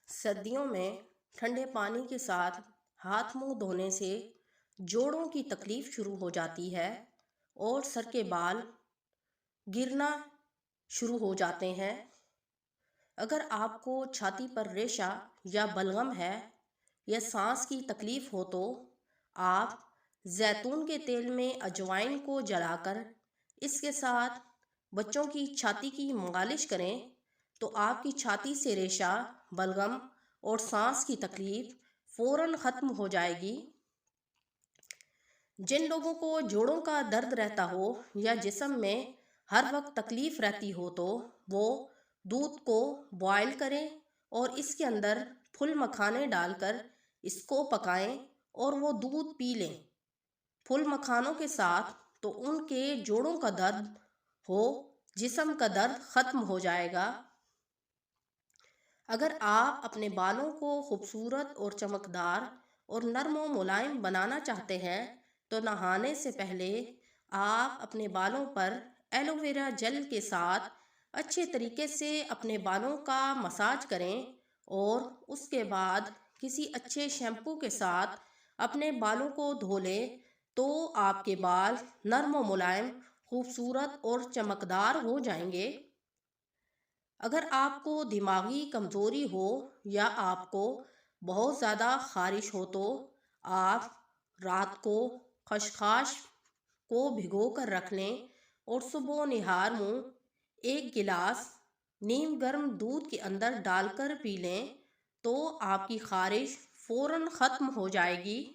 سردیوں میں ٹھنڈے پانی کے ساتھ ہاتھ منہ دھونے سے جوڑوں کی تکلیف شروع ہو جاتی ہے اور سر کے بال گرنا شروع ہو جاتے ہیں۔ اگر آپ کو چھاتی پر ریشہ یا بلغم ہے یا سانس کی تکلیف ہو تو آپ زیتون کے تیل میں اجوائن کو جلا کر اس کے ساتھ بچوں کی چھاتی کی مالش کریں تو آپ کی چھاتی سے ریشہ، بلغم اور سانس کی تکلیف فوراً ختم ہو جائے گی۔ جن لوگوں کو جوڑوں کا درد رہتا ہو یا جسم میں ہر وقت تکلیف رہتی ہو تو وہ دودھ کو بوائل کریں اور اس کے اندر پھل مکھانے ڈال کر اس کو پکائیں اور وہ دودھ پی لیں پھل مکھانوں کے ساتھ، تو ان کے جوڑوں کا درد ہو، جسم کا درد ختم ہو جائے گا۔ اگر آپ اپنے بالوں کو خوبصورت اور چمکدار اور نرم و ملائم بنانا چاہتے ہیں تو نہانے سے پہلے آپ اپنے بالوں پر ایلو ویرا جیل کے ساتھ اچھے طریقے سے اپنے بالوں کا مساج کریں اور اس کے بعد کسی اچھے شیمپو کے ساتھ اپنے بالوں کو دھو لیں تو آپ کے بال نرم و ملائم، خوبصورت اور چمکدار ہو جائیں گے۔ اگر آپ کو دماغی کمزوری ہو یا آپ کو بہت زیادہ خارش ہو تو آپ رات کو خشخاش کو بھگو کر رکھ لیں اور صبح نہار منہ ایک گلاس نیم گرم دودھ کے اندر ڈال کر پی لیں تو آپ کی خارش فوراً ختم ہو جائے گی۔